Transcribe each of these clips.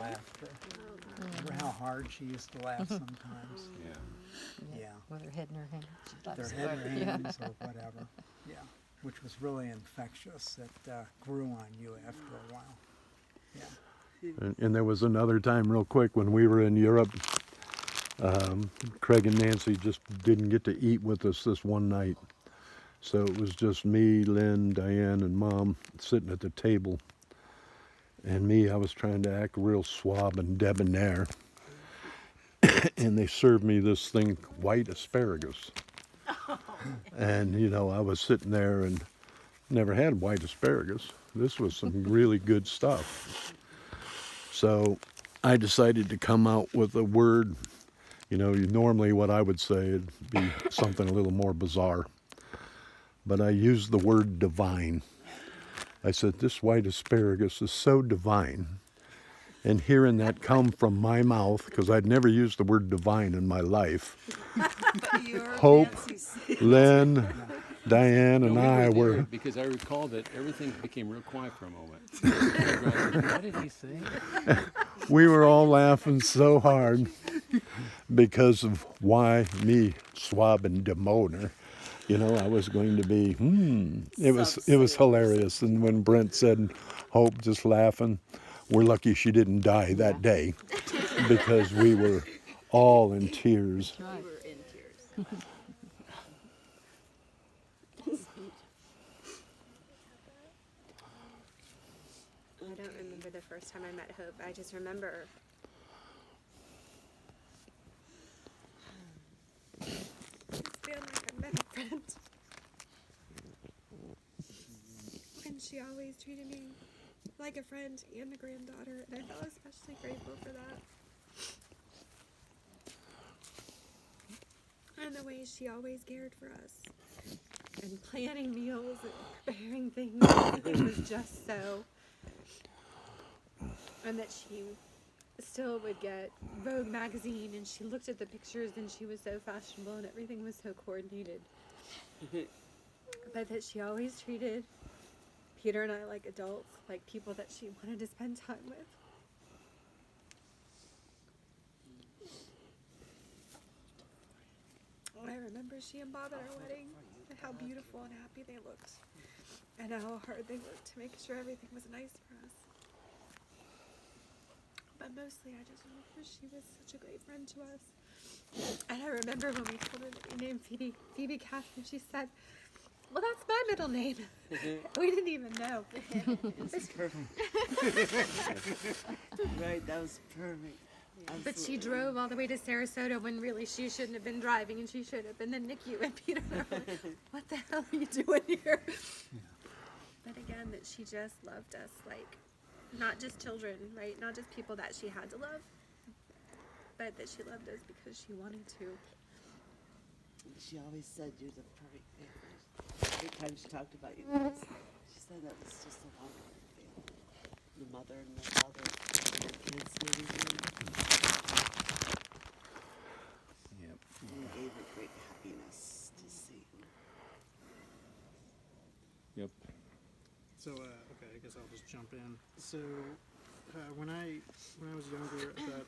laughter. Remember how hard she used to laugh sometimes? Yeah. With her head in her hands. Their head in hands or whatever. Yeah. Which was really infectious. It grew on you after a while. Yeah. And there was another time, real quick, when we were in Europe. Craig and Nancy just didn't get to eat with us this one night. So it was just me, Lynn, Diane, and Mom sitting at the table. And me, I was trying to act real suave and debonair. And they served me this thing, white asparagus. And, you know, I was sitting there and never had white asparagus. This was some really good stuff. So I decided to come out with a word. You know, normally what I would say would be something a little more bizarre. But I used the word divine. I said, this white asparagus is so divine. And hearing that come from my mouth, because I'd never used the word divine in my life, Hope, Lynn, Diane, and I were... Because I recall that everything became real quiet for a moment. What did he say? We were all laughing so hard because of why me, Swab and Demoner. You know, I was going to be, It was hilarious. And when Brent said, Hope just laughing, we're lucky she didn't die that day because we were all in tears. We were in tears. I don't remember the first time I met Hope. I just remember feeling like I met a friend. And she always treated me like a friend and a granddaughter, and I felt especially grateful for that. And the way she always cared for us. And planning meals and preparing things. Everything was just so. And that she still would get Vogue magazine, and she looked at the pictures and she was so fashionable and everything was so coordinated. But that she always treated Peter and I like adults, like people that she wanted to spend time with. I remember she and Bob at our wedding, and how beautiful and happy they looked, and how hard they worked to make sure everything was nice for us. But mostly I just remember she was such a great friend to us. And I remember when we told her that we named Phoebe Catherine, she said, well, that's my middle name. We didn't even know. It's perfect. Right, that was perfect. But she drove all the way to Sarasota when really she shouldn't have been driving, and she should have. And then NICU and Peter were like, what the hell are you doing here? But again, that she just loved us like not just children, right? Not just people that she had to love, but that she loved us because she wanted to. She always said you're the perfect family. Every time she talked about you guys, she said that was just a wonderful family. The mother and the father, and the kids and everything. Yep. And it gave her great happiness to see. Yep. So, okay, I guess I'll just jump in. So, when I was younger, I thought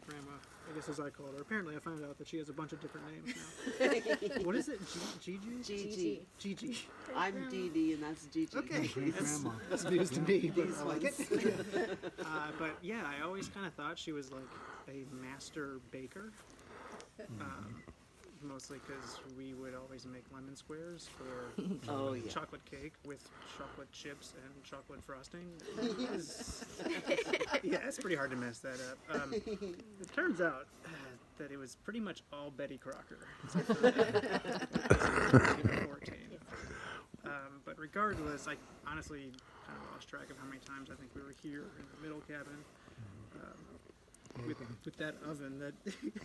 Grandma, I guess as I called her, apparently I found out that she has a bunch of different names now. What is it? Gigi? Gigi. Gigi. I'm Dee Dee, and that's Gigi. Okay, Great grandma. that's news to me, but These I like it. ones. But yeah, I always kind of thought she was like a master baker. Mostly because we would always make lemon squares for Oh, yeah. chocolate cake with chocolate chips and chocolate frosting. Yeah, it's pretty hard to mess that up. It turns out that it was pretty much all Betty Crocker. Except for 14. But regardless, I honestly kind of lost track of how many times I think we were here in the middle cabin. With that oven that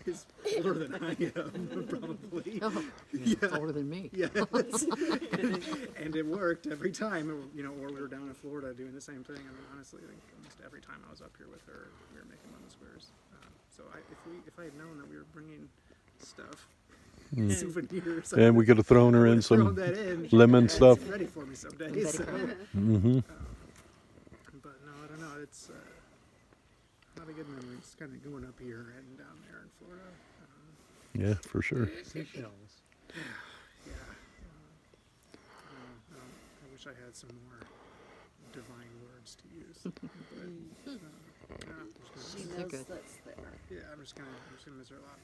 is older than I am, probably. Oh, it's older than me. Yes. And it worked every time, you know, or we were down in Florida doing the same thing. I mean, honestly, like almost every time I was up here with her, we were making lemon squares. So if I had known that we were bringing stuff, souvenirs, And we could have thrown her in thrown some that in. lemon It's stuff. ready for me someday. Betty So. Crocker. Mm-hmm. But no, I don't know. It's of good memories, kind of going up here and down there in Florida. Yeah, for sure. Seashells. Yeah. I wish I had some more divine words to use. But, I'm just She gonna, knows good. that's there. yeah, I'm just gonna miss her a lot.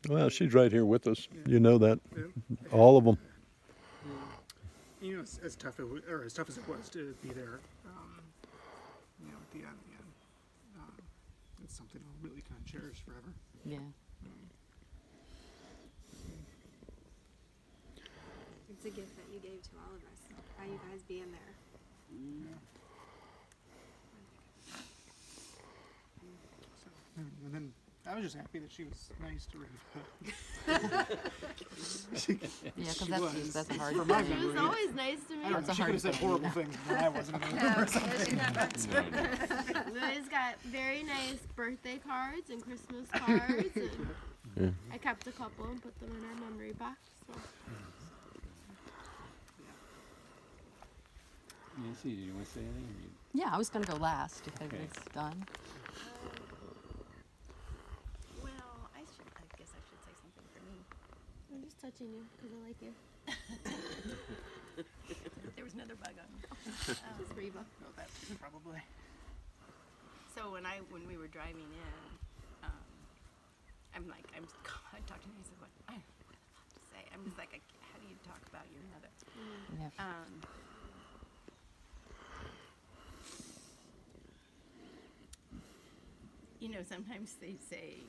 Well, she's right here with us. You know that. Yeah. All of them. You know, as tough it was, or as tough as it was to be there, you know, at the end, it's something I'll really kind of cherish forever. Yeah. It's a gift that you gave to all of us by you guys being there. So, and then I was just happy that she was nice to read. Yeah, She because was. that's a hard For my thing. memory. It was always nice to me. I don't know, That's a she could hard have said thing, horrible yeah. things when I wasn't available or something. We always got very nice birthday cards and Christmas cards, and Yeah. I kept a couple and put them in our memory box. So. Nancy, do you want to say anything? Yeah, I was gonna go last if Okay. everybody's done. Well, I guess I should say something for me. I'm just touching you because I like you. There was another bug on me. Just Reba. No, that probably. So when we were driving in, I'm talking to you. What I don't know what to say. I'm just like, how do you talk about your mother? Yeah. You know, sometimes they say,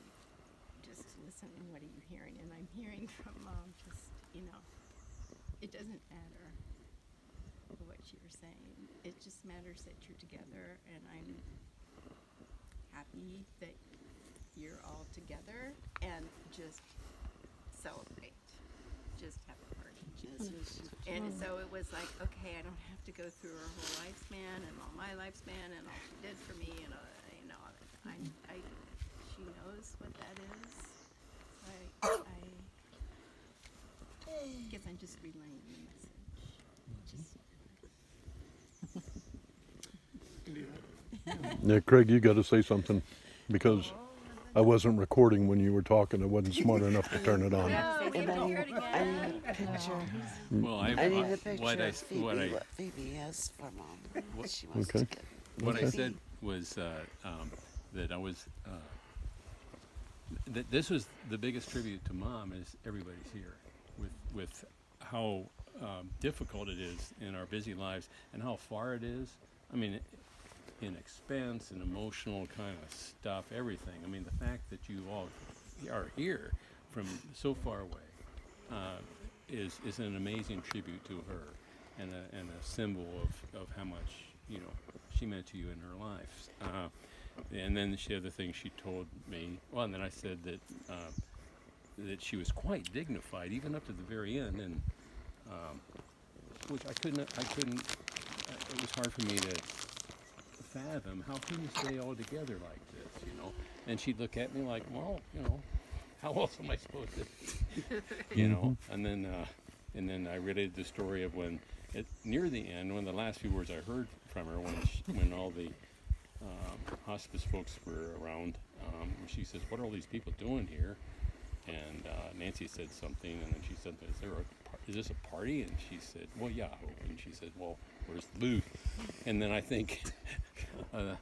just listen, what are you hearing? And I'm hearing from Mom, just, you know, it doesn't matter what you're saying. It just matters that you're together, and I'm happy that you're all together, and just celebrate. Just have a party. That's what she And so it was like, okay, I don't have to go through her whole lifespan and all my lifespan and all she did for me, and you know, she knows what that is. So I guess I'm just relaying the message. Yeah, Craig, you got to say something because I wasn't recording when you were talking. I wasn't smart enough to turn it on. No, we And have I to need, hear it I again. need a picture. Well, I need a picture what I of Phoebe, what I what Phoebe has for Mom. What she wants Okay. to get. what I said was that I was that this was the biggest tribute to Mom is everybody's here with how difficult it is in our busy lives and how far it is. I mean, in expense and emotional kind of stuff, everything. I mean, the fact that you all are here from so far away is an amazing tribute to her and a symbol of how much, you know, she meant to you in her life. And then the other thing she told me, well, and then I said that that she was quite dignified even up to the very end, and which I couldn't. It was hard for me to fathom. How can you stay all together like this, you know? And she'd look at me like, well, you know, how else am I supposed to, you know? And then I related the story of when, near the end, one of the last few words I heard from her when all the hospice folks were around, she says, "What are all these people doing here?" And Nancy said something, and then she said, "Is this a party?" And she said, "Well, yeah." And she said, "Well, where's the booth?" And then I think, and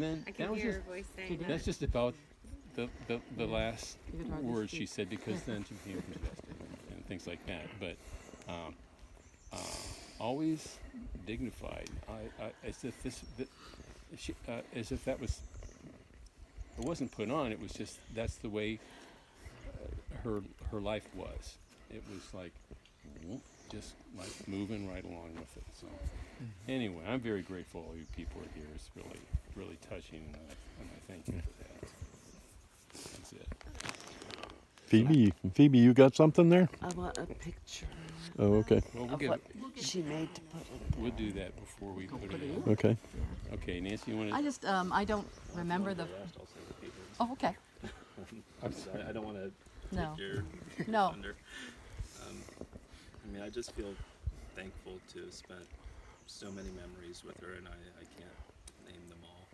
then I that can was hear just, her voice saying that. that's just about the last You could hardly words she speak. said, because then she became congested and things like that. But always dignified, as if as if that was. It wasn't put on. It was just that's the way her life was. It was like just like moving right along with it. So anyway, I'm very grateful all you people are here. It's really touching, and I thank you for that. That's it. Phoebe, you got something there? I want a picture Oh, okay. Well, of what she made to put in there. we'll do that before we put it in. Okay. Okay, Nancy, you want I to? just, I don't remember the, oh, okay. I'm sorry, I don't want to No. take your No. thunder. I mean, I just feel thankful to have spent so many memories with her, and I can't name them all.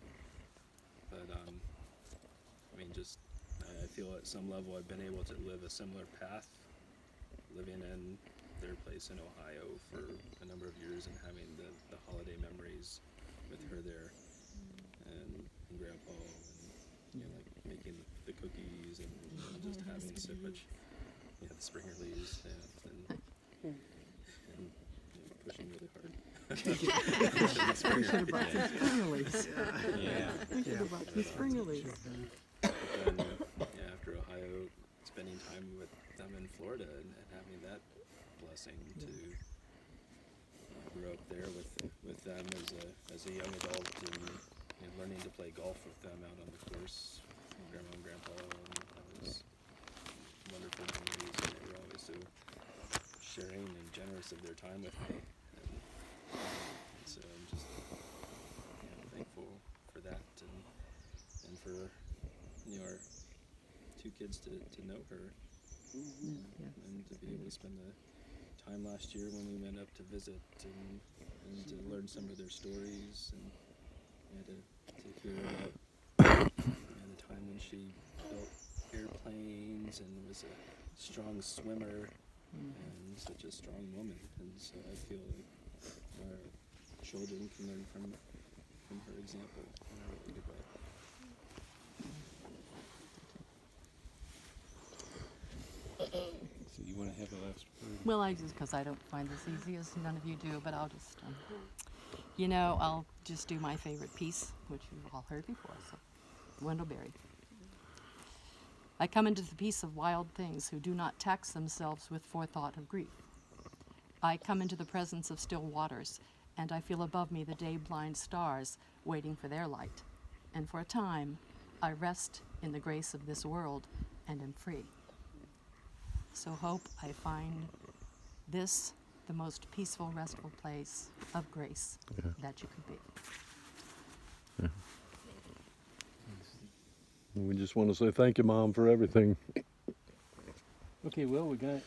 feel at some level I've been able to live a similar path, living in their place in Ohio for a number of years and having the holiday memories with her there and Grandpa and like making the cookies and just having so much, the Springer Lees and pushing really hard. We should have brought some Springerleys. Yeah. We should have brought some Springerleys. But then, after Ohio, spending time with them in Florida and having that blessing to grow up there with them as a young adult and learning to play golf with them out on the course, Grandma and Grandpa, and that was wonderful memories. And they were always so sharing and generous of their time with me. And so I'm just thankful for that and for our two kids to know her and to be able to spend the time last year when we went up to visit and to learn some of their stories and to hear about the time when she built airplanes and was a strong swimmer and such a strong woman. And so I feel like our children can learn from her example in a really good way. So you want to have the last word? Well, because I don't find this easy as none of you do, but I'll just, I'll just do my favorite piece, which you've all heard before, so Wendell Berry. I come into the peace of wild things who do not tax themselves with forethought of grief. I come into the presence of still waters, and I feel above me the day-blind stars waiting for their light. And for a time, I rest in the grace of this world and am free. So hope I find this the most peaceful, restful place of grace that you could be. We just want to say thank you, Mom, for everything. Okay, well, we got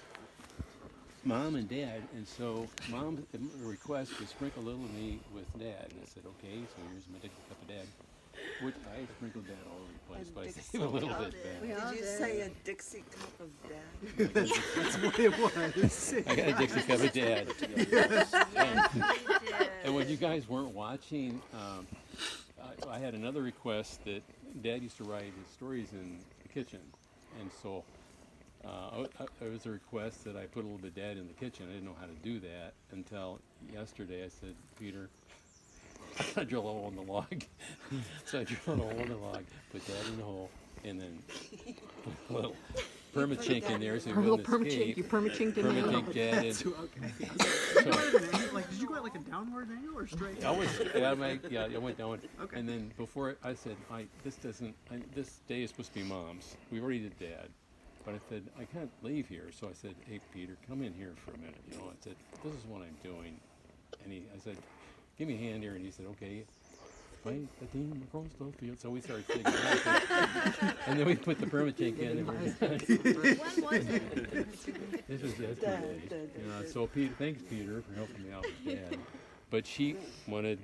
Mom and Dad, and so Mom's request to sprinkle a little of me with Dad, and I said, okay, so here's my Dixie cup of Dad, which I sprinkled Dad all over the place, but I saved a little bit back. Did you say a Dixie cup of Dad? That's what it was. I got a Dixie cup of Dad. And when you guys weren't watching, I had another request that Dad used to write his stories in the kitchen, and so it was a request that I put a little bit of Dad in the kitchen. I didn't know how to do that until yesterday. I said, Peter, I drill a hole in the log. So I drilled a hole in the log, put Dad in the hole, and then put a little permachink in there so he A little wouldn't permachink, escape. you permachinked in there. Permachink Dad in. Like, did you go at like a downward angle or straight? I went down. Okay. And then before I said, this day is supposed to be Mom's. We already did Dad. But I said, I can't leave here. So I said, hey, Peter, come in here for a minute. I said, this is what I'm doing. And I said, give me a hand here. And he said, okay. Fight the team across the field. So we started singing. And then we put the permachink in. And we're done. When was it? This was yesterday. So Peter, thanks, Peter, for helping me out with Dad. But she wanted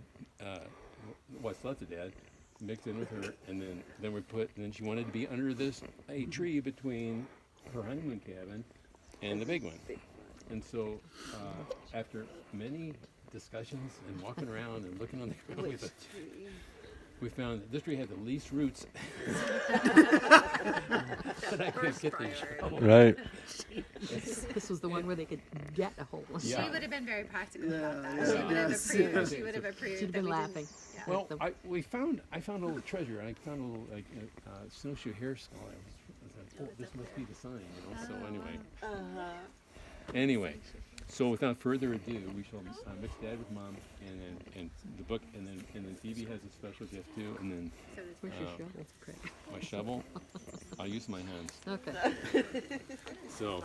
what's left of Dad mixed in with her, and then she wanted to be under a tree between her honeymoon cabin and the big one. And so after many discussions and walking around and looking on the ground, we found that this tree had the least roots. But I couldn't get the shovel. Right. This was the one where they could get a hole. Yeah. She would have been very practical about that. Yeah, She would have yes, approved. yes. She would have approved. She'd have that been we didn't- laughing. Yeah. Well, I found a little treasure. I found a little snowshoe hair skull. I was like, oh, this must be the sign, So anyway, so without further ado, we shall mix Dad with Mom, and the book, and then Phoebe has a special gift too, and then Where's your shovel, Craig? my shovel. I'll use my hands. Okay. So,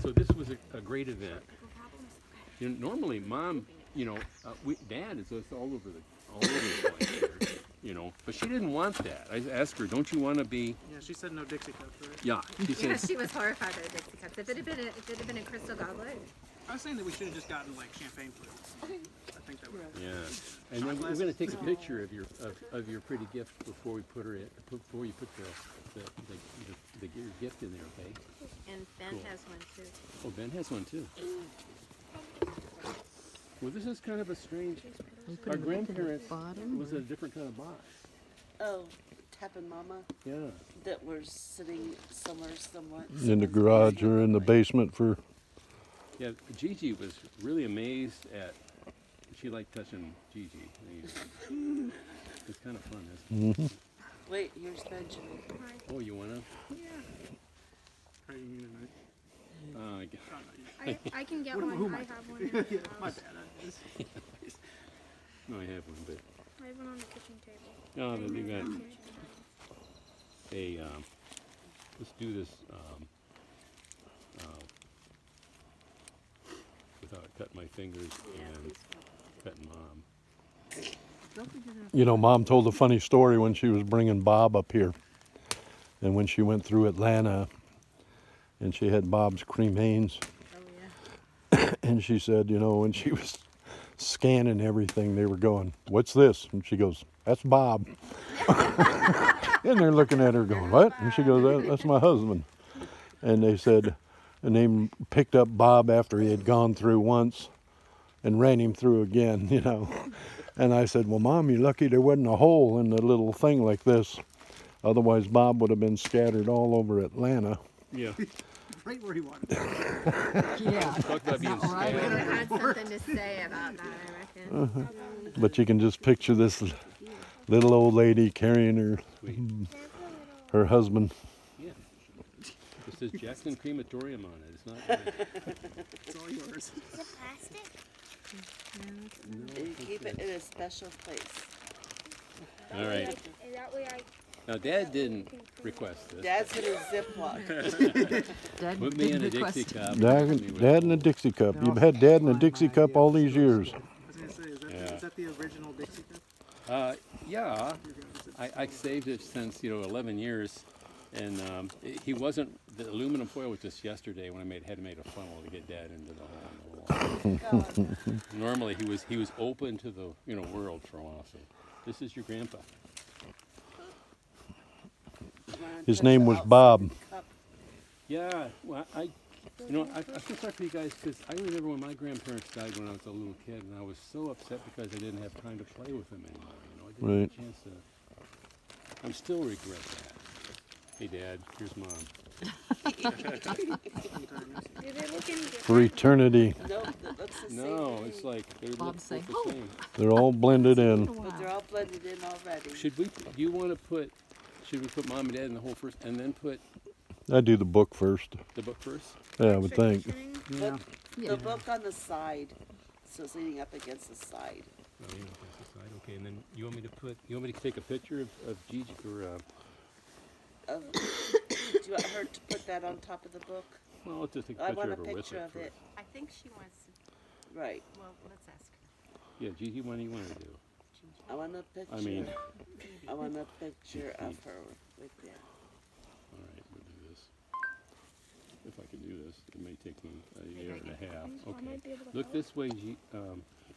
so this was a great event. Normally, Mom, Dad is just all over the place here, but she didn't want that. I asked her, "Don't you want to be?" Yeah, she said no Dixie cups, right? Yeah, she Yeah, said. she was horrified by the Dixie cups. If it had been a crystal goblet, I was saying that we should have just gotten like champagne flutes. I think that would. Yeah, and then we're gonna take a picture of your pretty gift before we put her in, before you put your gift in there, okay? And Ben Cool. has one too. Oh, Ben has one too. Well, this is kind of a strange. We put Our a book in the grandparents bottom, was a different kind of box. Oh, Tap and Mama Yeah. that were sitting somewhere, somewhat. In the garage or in the basement for. Yeah, Gigi was really amazed at. She liked touching Gigi. It's kind of fun, isn't it? Wait, here's Benjamin. Oh, you wanna? How do you mean tonight? I guess. Oh, no, you- I can get What- one. who am I I have one. talking In to? the My house. bad. No, I have one, but I have one on the kitchen table. no, then you got Kitchen. a. Let's do this without cutting my fingers and cutting Mom. You know, Mom told a funny story when she was bringing Bob up here. And when she went through Atlanta and she had Bob's cremains. Oh yeah. And she said, you know, when she was scanning everything, they were going, "What's this?" And she goes, "That's Bob." And they're looking at her going, "What?" And she goes, "That's my husband." And they said, and they picked up Bob after he had gone through once and ran him through again, you know. And I said, "Well, Mom, you're lucky there wasn't a hole in the little thing like this. Otherwise, Bob would have been scattered all over Atlanta." Yeah. Right where he wanted. yeah. Talk about being Not right. I scattered. had something to say about that, I reckon. But you can just picture this little old lady carrying her husband. Yeah. It says Jackson Crematorium on it. It's not. It's all yours. Is it plastic? And you keep it in a special place. All right. That way I Now, Dad didn't request this. Dad's in a Ziploc. Dad Put me in didn't a request Dixie it. cup. Dad in a Dixie cup. You've had Dad in a Dixie cup all these years. I was gonna say, Yeah. is that the original Dixie cup? Yeah, I saved it since 11 years, and he wasn't. The aluminum foil was just yesterday when I had made a funnel to get Dad into the hole. Normally he was open to the world for a while. So this is your grandpa. His name was Bob. Yeah, well I feel sorry for you guys because I remember when my grandparents died when I was a little kid, and I was so upset because I didn't have time to play with them anymore. I didn't Right. have a chance to. I still regret that. Hey, Dad, here's Mom. do they look any different? For eternity. Nope, that looks the same. No, thing. it's like they look Bob's saying, the "Oh." same. They're all blended in. But they're all blended in already. Should we put Mom and Dad in the hole first, and then put I do the book first. the book first? Yeah, I would think. Yeah. The book on the side, so it's leaning up against the side. Oh, yeah, that's the side. Okay, and then you want me to take a picture of Gigi or Do you want her to put that on top of the book? well, let's just take a I picture want a of her with picture it of first. it. I think she wants to, Right. well, let's ask her. Yeah, Gigi, what do you want to do? I want a picture. I mean, I want a picture of her with that. all right, we'll do this. If I can do this, it may take me a year and a half. Okay, look this way,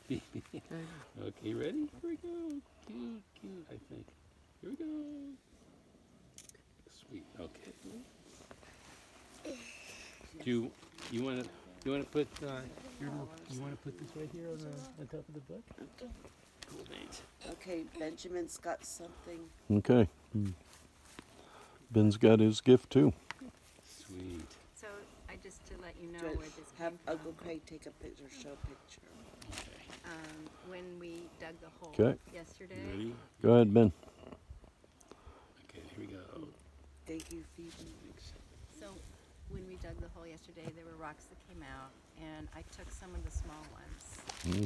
Okay, ready? Here we go. Cute, I think. Here we go. Sweet. Okay. Do you want to put you want to put this right here on top of the book? Cool, thanks. Okay, Benjamin's got something. Okay. Ben's got his gift too. Sweet. So, just to let you know Do I where this have came Uncle from. Craig take a picture, show a picture. When we dug the hole 'Kay. yesterday, Ready? Go ahead, Ben. Okay, here we go. Thank you, Phoebe. Thanks. so when we dug the hole yesterday, there were rocks that came out, and I took some of the small ones.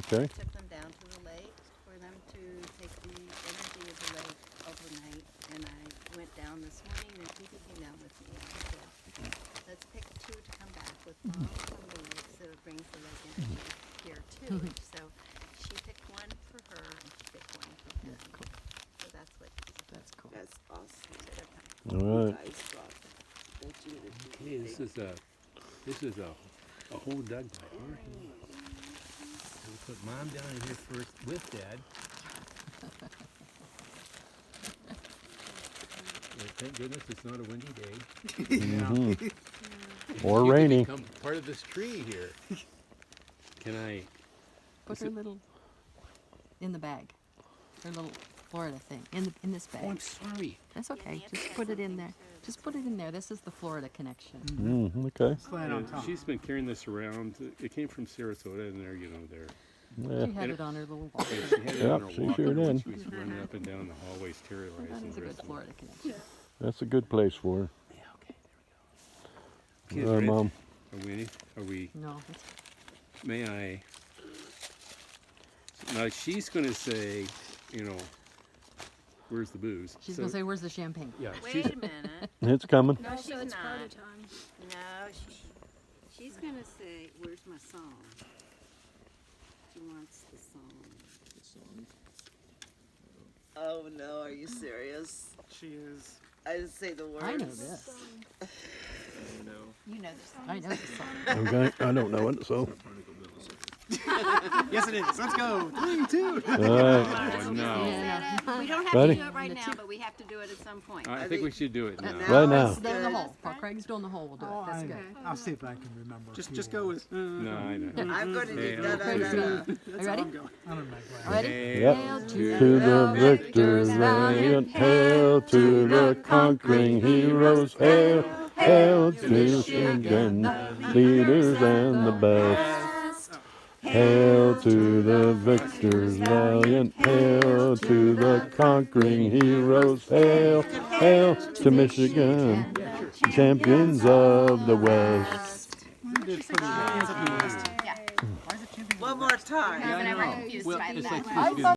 Okay. Took them down to the lake for them to take the energy of the lake overnight. And I went down this morning, and Phoebe came down with me. And I said, let's pick two to come back with Mom from the lake, so it brings the lake energy here too. So she picked one for her, and she picked one for him. So that's what That's cool. That's awesome. they're coming. All right. Guys brought Benjamin a Okay, this is a a whole Doug by our hand. We'll put Mom down in here first with Dad. Well, thank goodness it's not a windy day. Or You can rainy. become part of this tree here. Can I? Put her little in the bag. Her little Florida thing in this bag. Oh, I'm sorry. That's okay. Just put it in there. Just put it in there. This is the Florida connection. Okay. Slide on top. She's been carrying this around. It came from Sarasota, and there, there. Yeah. She had it on her little walker. And she had it on Yep, her she walker sure when did. She was running up and down the hallways terrorizing That is a the good rest of them. Florida connection. That's a good place for her. Yeah, okay, there we go. All right, Kids, Mom. Are we? No, it's May I? Now she's going to say, where's the booze? she's gonna say, "Where's the champagne?" Yeah, Wait a minute. It's coming. No, she's it's not. party time. No, she's gonna say, "Where's my song?" She wants the song. Oh no, are you serious? She is. I didn't say the words. I know this. You know the song. I know this song. Okay. I don't know it, so. Yes, it is. Let's go. 3, 2. All right. Oh, no. Yeah. We don't have Ready? to do it right now, but we have to do it at some point. I think we should do it now. Right now. it's Down the good. hole. While Craig's doing the hole, we'll do Oh, it. That's I, good. I'll see if I can remember. a Just few go words. with. No, I know. I'm going to Hey, do da da da da. That's Are you all ready? I'm going. I don't know my glasses. Ready? Yep. Hail To the victors valiant, hail to the conquering heroes, hail, hail to Michigan, leaders and the best. Hail to the victors valiant, hail to the conquering heroes, hail, hail to Michigan, champions of the West. One more time. I'm never confused by It's that. like